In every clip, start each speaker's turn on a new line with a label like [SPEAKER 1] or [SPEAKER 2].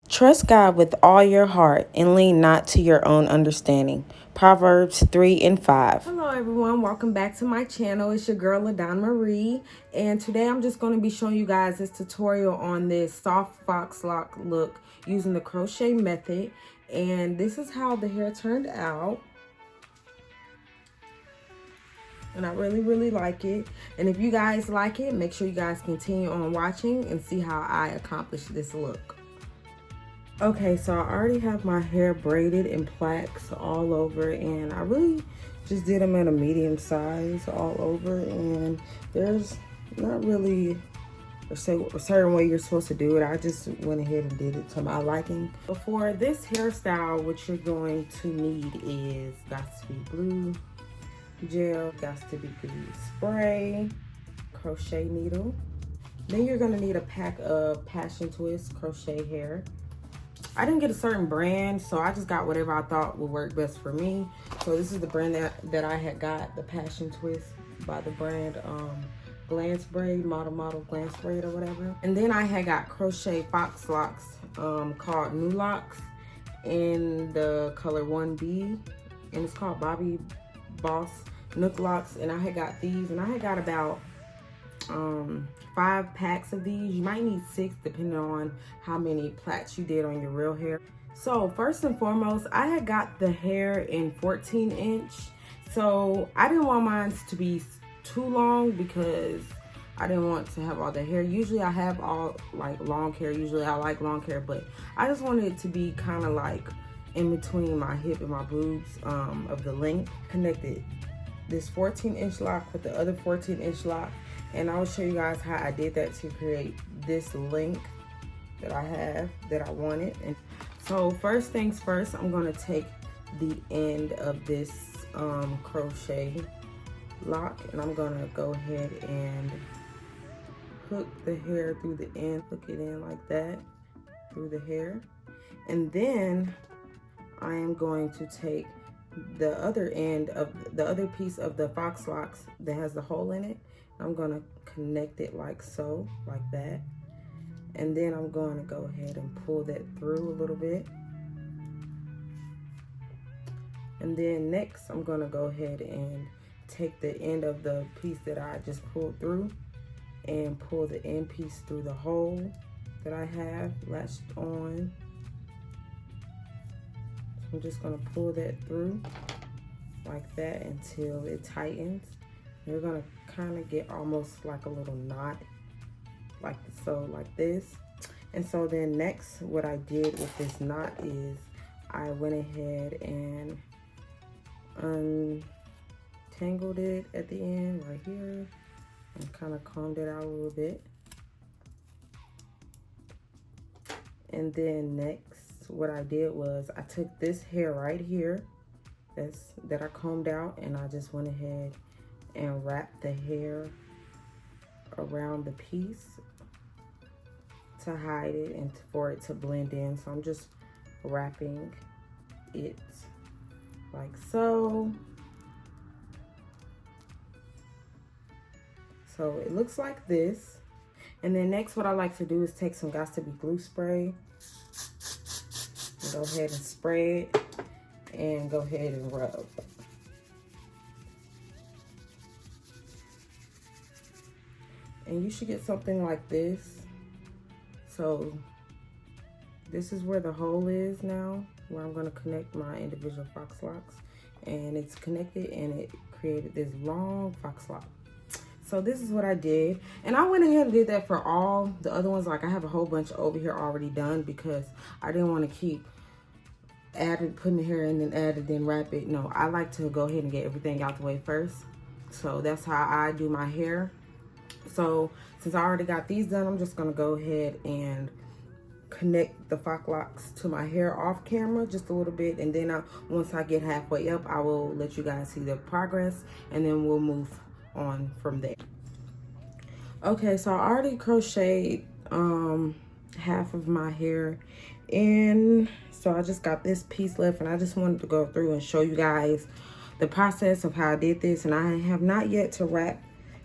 [SPEAKER 1] Trust God with all your heart and lean not to your own understanding. Proverbs 3 and 5. Hello everyone, welcome back to my channel. It's your girl Donna.beautyy, and today I'm just going to be showing you guys this tutorial on this soft fox lock look using the crochet method. And this is how the hair turned out. And I really like it. And if you guys like it, make sure you guys continue on watching and see how I accomplish this look. Okay, so I already have my hair braided in plaits all over, and I really just did them at a medium size all over, and there's not really a certain way you're supposed to do it. I just went ahead and did it to my liking. For this hairstyle, what you're going to need is got to be glue gel, got to be glue spray, crochet needle. Then you're gonna need a pack of passion twist crochet hair. I didn't get a certain brand, so I just got whatever I thought would work best for me. So this is the brand that I had got, the Passion Twist by the brand Glance Braid, model Glance Braid or whatever. And then I had got crochet fox locks called New Locs in the color 1B, and it's called Bobbie Boss Nook Locks. And I had got these, and I had got about 5 packs of these. You might need 6 depending on how many plaits you did on your real hair. So first and foremost, I had got the hair in 14 inch. So I didn't want mine to be too long because I didn't want to have all the hair. Usually I have all like long hair. Usually I like long hair, but I just wanted it to be kind of like in between my hip and my boobs of the length. Connected this 14-inch lock with the other 14-inch lock. And I will show you guys how I did that to create this length that I have, that I wanted. And so first things first, I'm gonna take the end of this crochet lock, and I'm gonna go ahead and hook the hair through the end, hook it in like that through the hair. And then I am going to take the other end of the other piece of the fox locks that has the hole in it. I'm gonna connect it like so, like that. And then I'm going to go ahead and pull that through a little bit. And then next, I'm gonna go ahead and take the end of the piece that I just pulled through and pull the end piece through the hole that I have latched on. So I'm just gonna pull that through like that until it tightens. You're gonna kind of get almost like a little knot, like so, like this. And so then next, what I did with this knot is I went ahead and untangled it at the end right here and kind of combed it out a little bit. And then next, what I did was I took this hair right here that I combed out, and I just went ahead and wrap the hair around the piece to hide it and for it to blend in. So I'm just wrapping it like so. So it looks like this. And then next, what I like to do is take some got-to-be glue spray and go ahead and spray it and go ahead and rub. And you should get something like this. So this is where the hole is now, where I'm going to connect my individual fox locks. And it's connected, and it created this long fox lock. So this is what I did. And I went ahead and did that for all the other ones. Like I have a whole bunch over here already done because I didn't want to keep putting the hair in and add it, then wrap it. No, I like to go ahead and get everything out the way first. So that's how I do my hair. So since I already got these done, I'm just gonna go ahead and connect the faux locks to my hair off camera just a little bit, and then once I get halfway up, I will let you guys see the progress, and then we'll move on from there. Okay, so I already crocheted half of my hair in, so I just got this piece left, and I just wanted to go through and show you guys the process of how I did this. And I have not yet to wrap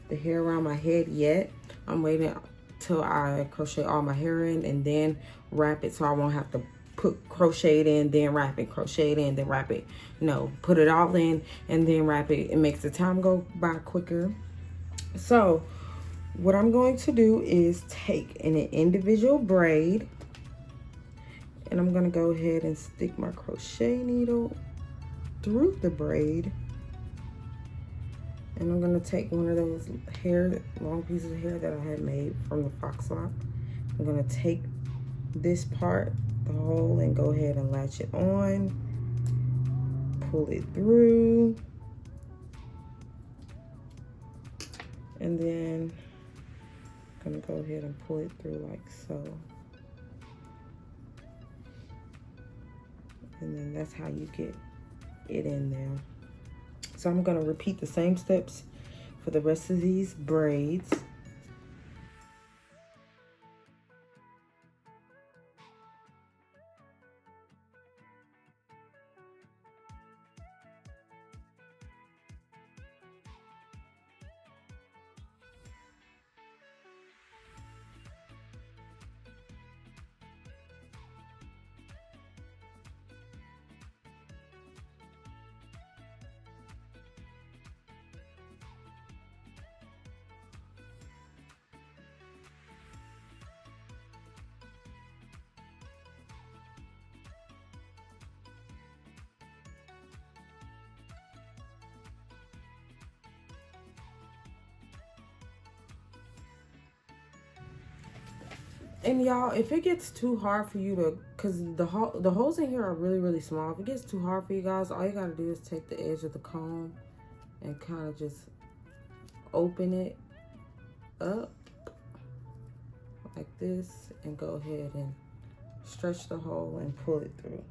[SPEAKER 1] the hair around my head yet. I'm waiting till I crochet all my hair in and then wrap it, so I won't have to put crochet it in, then wrap it, crochet it in, then wrap it. No, put it all in and then wrap it. It makes the time go by quicker. So what I'm going to do is take an individual braid, and I'm gonna go ahead and stick my crochet needle through the braid. And I'm gonna take one of those long pieces of hair that I had made from the faux lock. I'm gonna take this part, the hole, and go ahead and latch it on, pull it through, and then I'm gonna go ahead and pull it through like so. And then that's how you get it in there. So I'm gonna repeat the same steps for the rest of these braids. And y'all, if it gets too hard for you to, because the holes in here are really small. If it gets too hard for you guys, all you gotta do is take the edge of the comb and kind of just open it up like this, and go ahead and stretch the hole and pull it through.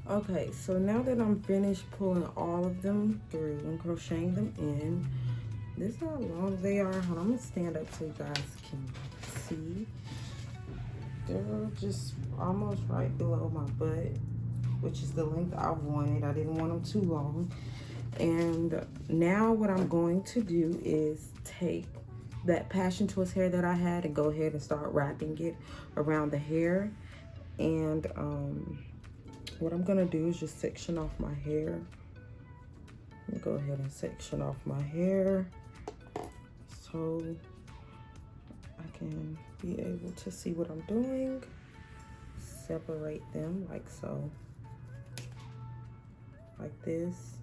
[SPEAKER 1] Okay, so now that I'm finished pulling all of them through and crocheting them in, this is how long they are. Hold on, I'm gonna stand up so you guys can see. They're just almost right below my butt, which is the length I wanted. I didn't want them too long. And now what I'm going to do is take that passion twist hair that I had and go ahead and start wrapping it around the hair. And what I'm gonna do is just section off my hair. Go ahead and section off my hair so I can be able to see what I'm doing. Separate them like so, like this.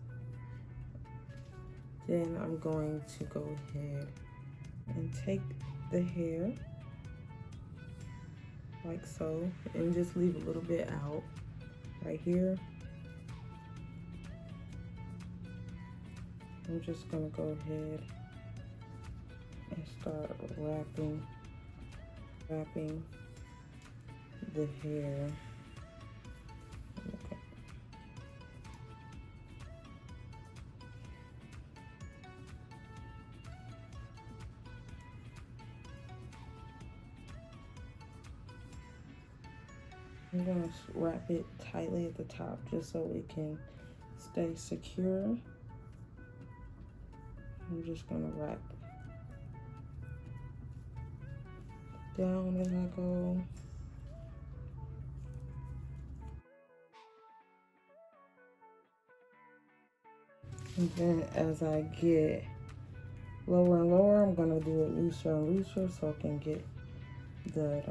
[SPEAKER 1] Then I'm going to go ahead and take the hair like so and just leave a little bit out right here. I'm just gonna go ahead and start wrapping the hair. Okay. I'm gonna wrap it tightly at the top just so it can stay secure. I'm just gonna wrap down as I go. And then as I get lower and lower, I'm gonna do it looser and looser so I can get that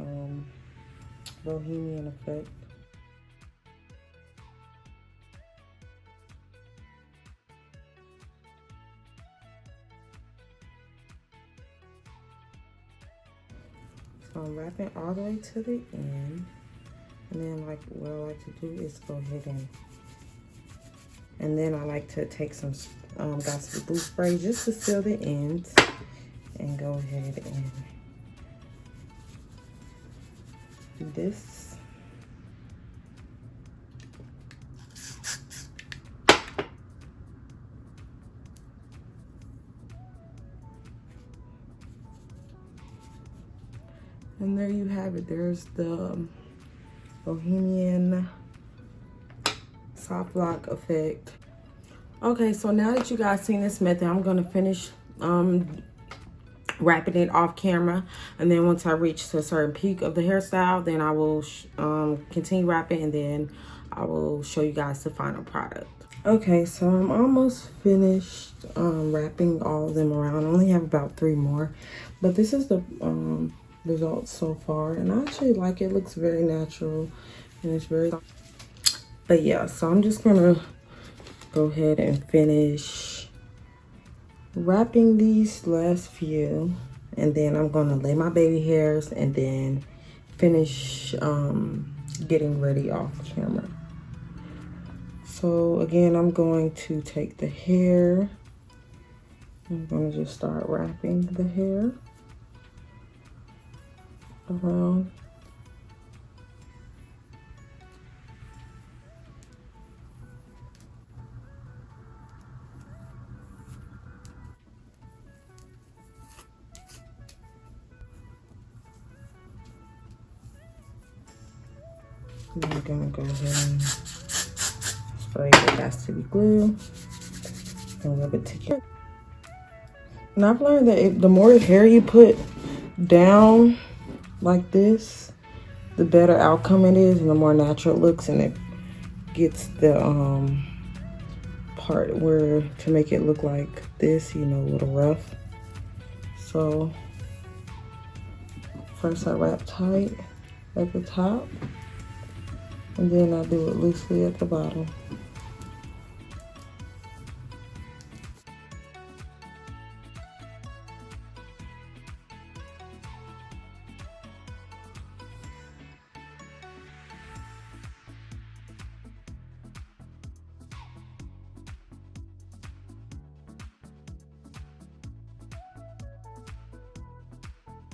[SPEAKER 1] bohemian effect. wrap it all the way to the end. And then like what I like to do is go ahead and then I like to take some gossip glue spray just to seal the ends, and go ahead and do this. And there you have it. There's the Bohemian soft lock effect. Okay, so now that you guys seen this method, I'm gonna finish wrapping it off camera, and then once I reach to a certain peak of the hairstyle, then I will continue wrapping, and then I will show you guys the final product. Okay, so I'm almost finished wrapping all of them around. I only have about 3 more, but this is the results so far, and I actually like it. It looks very natural, and it's very, but yeah, so I'm just gonna go ahead and finish wrapping these last few, and then I'm gonna lay my baby hairs and then finish getting ready off camera. So again, I'm going to take the hair, I'm gonna just start wrapping the hair around. And I'm gonna go ahead and spray the Gas-to-Be glue and a little bit together. And I've learned that the more hair you put down like this, the better outcome it is, and the more natural it looks, and it gets the part where to make it look like this, you know, a little rough. So first I wrap tight at the top, and then I do it loosely at the bottom.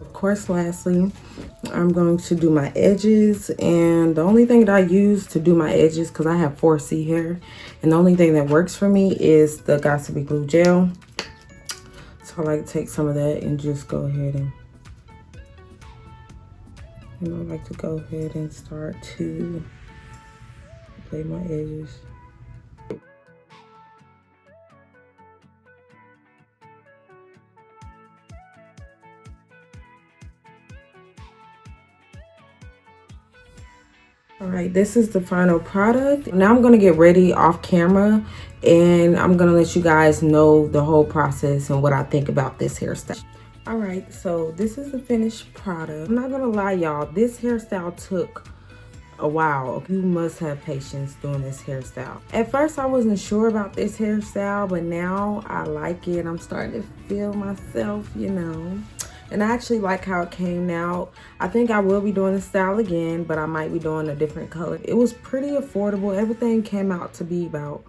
[SPEAKER 1] Of course, lastly, I'm going to do my edges, and the only thing that I use to do my edges, because I have 4C hair, and the only thing that works for me is the Got-to-Be glue gel. So I like to take some of that and just go ahead and, I like to go ahead and start to lay my edges. All right, this is the final product. Now I'm gonna get ready off camera, and I'm gonna let you guys know the whole process and what I think about this hairstyle. All right, so this is the finished product. I'm not gonna lie, y'all, this hairstyle took a while. You must have patience doing this hairstyle. At first, I wasn't sure about this hairstyle, but now I like it. I'm starting to feel myself, you know. And I actually like how it came out. I think I will be doing the style again, but I might be doing a different color. It was pretty affordable. Everything came out to be about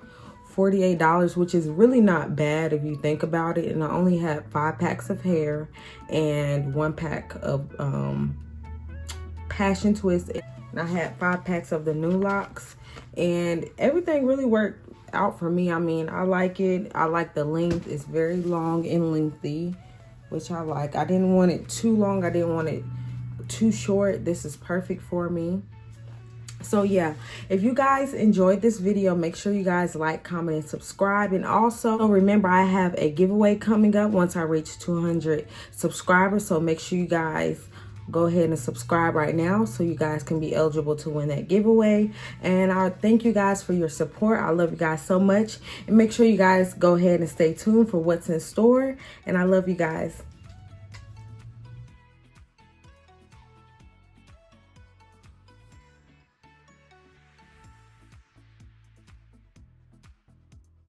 [SPEAKER 1] $48, which is really not bad if you think about it. And I only had 5 packs of hair and 1 pack of Passion Twist. And I had 5 packs of the new Locs, and everything really worked out for me. I mean, I like it. I like the length. It's very long and lengthy, which I like. I didn't want it too long. I didn't want it too short. This is perfect for me. So yeah, if you guys enjoyed this video, make sure you guys like, comment, and subscribe. And also remember, I have a giveaway coming up once I reach 200 subscribers. So make sure you guys go ahead and subscribe right now so you guys can be eligible to win that giveaway. And I thank you guys for your support. I love you guys so much. And make sure you guys go ahead and stay tuned for what's in store. And I love you guys.